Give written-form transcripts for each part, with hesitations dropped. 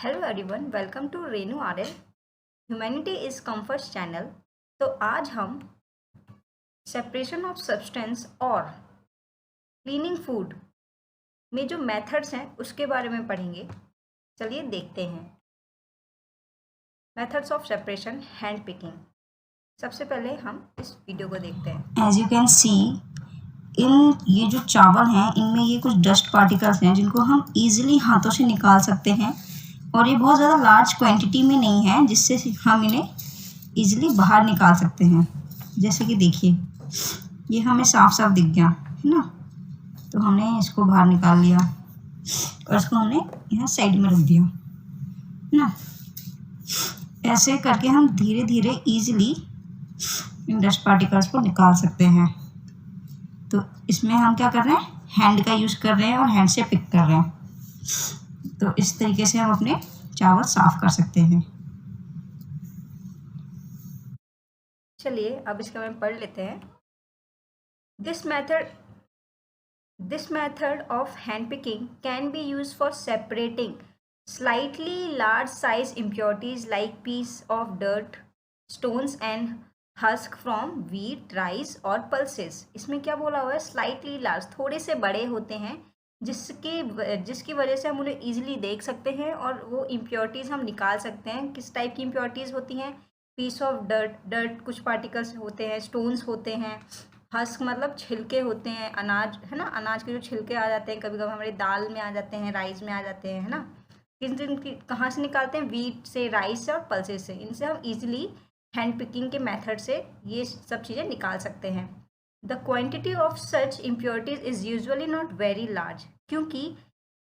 Hello everyone, welcome to Renu RL humanity is comfort channel. तो आज हम सेपरेशन ऑफ सब्सटेंस और क्लीनिंग फूड में जो मेथड्स हैं उसके बारे में पढ़ेंगे। चलिए देखते हैं। Methods of separation, hand picking. सबसे पहले हम इस वीडियो को देखते हैं। एज यू कैन सी इन ये जो चावल हैं इनमें ये कुछ डस्ट पार्टिकल्स हैं जिनको हम इजीली हाथों से निकाल सकते हैं और ये बहुत ज़्यादा लार्ज क्वांटिटी में नहीं है जिससे हम इन्हें इजीली बाहर निकाल सकते हैं। जैसे कि देखिए ये हमें साफ साफ दिख गया है ना, तो हमने इसको बाहर निकाल लिया और इसको हमने यहाँ साइड में रख दिया है ना। ऐसे करके हम धीरे धीरे ईजिली इन डस्ट पार्टिकल्स को निकाल सकते हैं। तो इसमें हम क्या कर रहे हैं, हैंड का यूज़ कर रहे हैं और हैंड से पिक कर रहे हैं। तो इस तरीके से हम अपने चावल साफ कर सकते हैं। चलिए अब इसके बारे में पढ़ लेते हैं। This method of hand picking can be used for separating slightly large size impurities like piece of dirt, stones and husk from wheat, rice और pulses। इसमें क्या बोला हुआ है, स्लाइटली लार्ज, थोड़े से बड़े होते हैं जिसकी वजह से हम उन्हें ईजिली देख सकते हैं और वो इम्प्योरिटीज़ हम निकाल सकते हैं। किस टाइप की इम्प्योरिटीज़ होती हैं? पीस ऑफ डर्ट कुछ पार्टिकल्स होते हैं, स्टोन्स होते हैं, हस्क मतलब छिलके होते हैं, अनाज है ना, अनाज के जो छिलके आ जाते हैं, कभी कभी हमारे दाल में आ जाते हैं, राइस में आ जाते हैं, है ना। कहाँ से निकालते हैं? व्हीट से, राइस से और पल्सेस से। इनसे हम इजीली हैंड पिकिंग के मेथड से ये सब चीज़ें निकाल सकते हैं। The quantity of such impurities is usually not very large, क्योंकि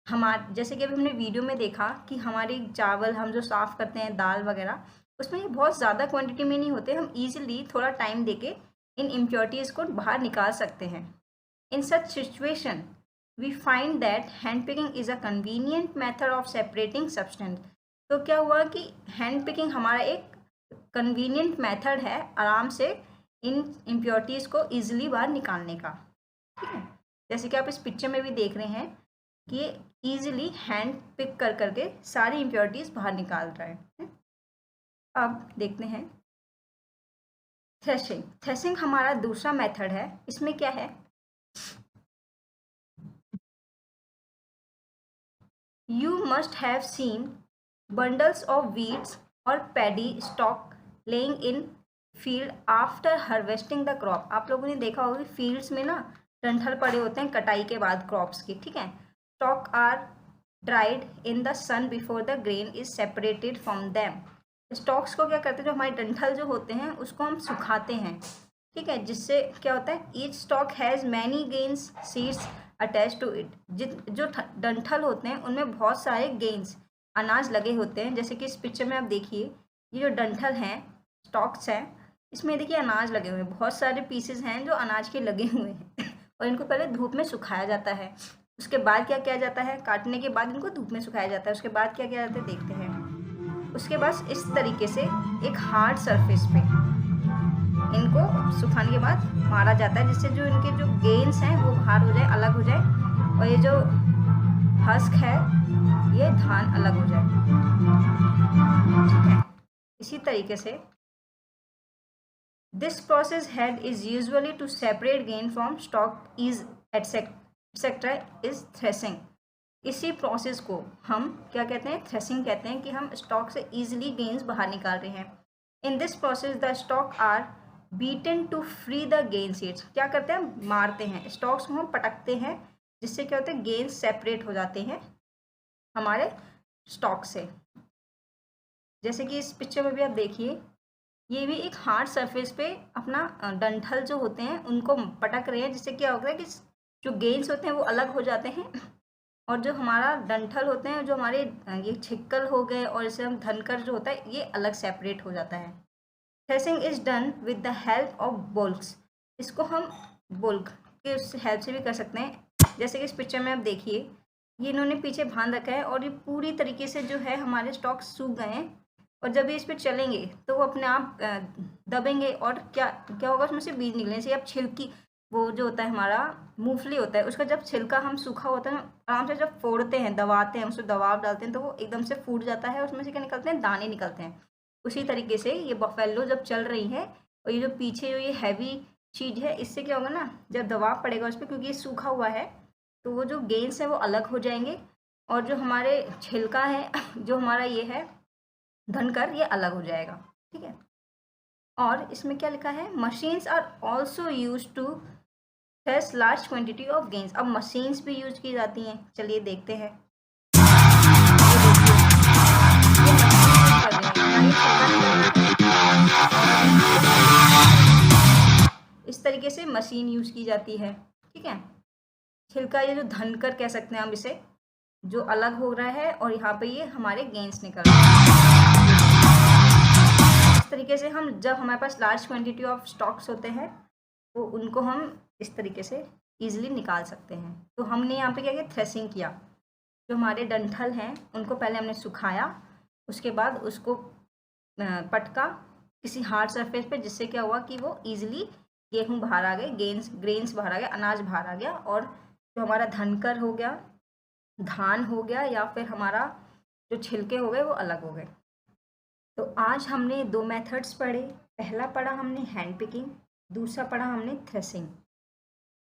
जैसे कि अभी हमने वीडियो में देखा कि हमारे चावल हम जो साफ़ करते हैं, दाल वगैरह, उसमें ये बहुत ज़्यादा क्वांटिटी में नहीं होते। हम ईजिली थोड़ा टाइम देके इन इम्प्योरिटीज़ को बाहर निकाल सकते हैं। In such situation we find that hand picking is a convenient method of separating substance. तो क्या हुआ कि हैंड पिकिंग हमारा एक कन्वीनियंट मेथड है आराम से इन इम्प्योरिटीज़ को ईजिली बाहर निकालने का। ठीक है, जैसे कि आप इस पिक्चर में भी देख रहे हैं कि ईजिली हैंड पिक कर करके सारी इम्प्योरिटीज़ बाहर निकाल रहा है। अब देखते हैं थ्रेशिंग। थ्रेशिंग हमारा दूसरा मेथड है। इसमें क्या है, you must have seen bundles of wheats और paddy stalk laying in field after harvesting the crop. आप लोगों ने देखा होगा फील्ड्स में ना डंठल पड़े होते हैं कटाई के बाद क्रॉप्स के। ठीक है, stalk are dried in the sun before the grain is separated from them. Stalks को क्या करते हैं, जो हमारे डंठल जो होते हैं उसको हम सुखाते हैं। ठीक है, जिससे क्या होता है, each stalk has many grains seeds attached to it. जो डंठल होते हैं उनमें बहुत सारे गेन्स, अनाज लगे होते हैं। जैसे कि इस पिक्चर में आप देखिए, ये जो डंठल हैं, स्टॉक्स हैं, इसमें देखिए अनाज लगे हुए हैं, बहुत सारे पीसेस हैं जो अनाज के लगे हुए हैं और इनको पहले धूप में सुखाया जाता है। उसके बाद क्या किया जाता है, काटने के बाद इनको धूप में सुखाया जाता है। उसके बाद क्या किया जाता है देखते हैं। उसके बाद इस तरीके से एक हार्ड सरफेस पे इनको सुखाने के बाद मारा जाता है, जिससे जो इनके जो गेन्स हैं वो बाहर हो जाए, अलग हो जाए, और ये जो हस्क है ये धान अलग हो जाए। ठीक है, इसी तरीके से this process head is usually to separate gain from stock is etcetera is threshing. इसी प्रोसेस को हम क्या कहते हैं, थ्रेसिंग कहते हैं, कि हम स्टॉक से ईजिली गेन्स बाहर निकाल रहे हैं। In this process the stalk are beaten to free the grain seeds. क्या करते हैं, मारते हैं, स्टॉक्स को हम पटकते हैं, जिससे क्या होता है, गेन्स सेपरेट हो जाते हैं हमारे स्टॉक से। जैसे कि इस पिक्चर में भी आप देखिए, ये भी एक हार्ड सरफेस पे अपना डंठल जो होते हैं उनको पटक रहे हैं, जिससे क्या होता है कि जो गेन्स होते हैं वो अलग हो जाते हैं और जो हमारा डंठल होते हैं, जो हमारे ये छिक्कल हो गए और इसे हम धनकर जो होता है ये अलग सेपरेट हो जाता है। Threshing is done with the help of bullocks. इसको हम बोल्क के हेल्प से भी कर सकते हैं। जैसे कि इस पिक्चर में आप देखिए, ये इन्होंने पीछे बांध रखा है और ये पूरी तरीके से जो है हमारे स्टॉक सूख गए हैं, और जब ये इस पर चलेंगे तो वो अपने आप दबेंगे और क्या क्या होगा, उसमें से बीज निकलने से अब वो जो होता है हमारा मूंगफली होता है, उसका जब छिलका हम सूखा होता है ना, आराम से जब फोड़ते हैं, दबाते हैं, उसमें दबाव डालते हैं तो वो एकदम से फूट जाता है, उसमें से क्या निकलते हैं, दाने निकलते हैं। उसी तरीके से ये बफेलो जब चल रही है और ये जो पीछे जो ये हैवी चीज़ है, इससे क्या होगा ना, जब दबाव पड़ेगा उस पर, क्योंकि ये सूखा हुआ है, तो वो जो गेंस है वो अलग हो जाएंगे और जो हमारे छिलका है जो हमारा ये है धनकर, ये अलग हो जाएगा। ठीक है। और इसमें क्या लिखा है, machines are also used to thresh large quantity of grains. अब मशीन्स भी यूज की जाती हैं, चलिए देखते हैं। इस तरीके से मशीन यूज की जाती है। ठीक है। छिलका, ये जो धनकर कह सकते हैं हम इसे, जो अलग हो रहा है और यहाँ पे ये हमारे गेंस निकल रहे हैं। इस तरीके से हम, जब हमारे पास लार्ज क्वांटिटी ऑफ स्टॉक्स होते हैं तो उनको हम इस तरीके से इजीली निकाल सकते हैं। तो हमने यहाँ पे क्या किया, थ्रेसिंग किया। जो हमारे डंठल हैं उनको पहले हमने सुखाया, उसके बाद उसको पटका किसी हार्ड सरफेस पे, जिससे क्या हुआ कि वो इजीली गेहूँ बाहर आ गए, ग्रेन्स बाहर आ गए, अनाज बाहर आ गया, और जो हमारा धनकर हो गया, धान हो गया, या फिर हमारा जो छिलके हो गए वो अलग हो गए। तो आज हमने 2 मेथड्स पढ़े। पहला पढ़ा हमने हैंड पिकिंग, दूसरा पढ़ा हमने थ्रेसिंग।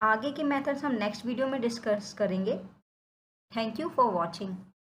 आगे के मेथड्स हम नेक्स्ट वीडियो में डिस्कस करेंगे। Thank you for watching.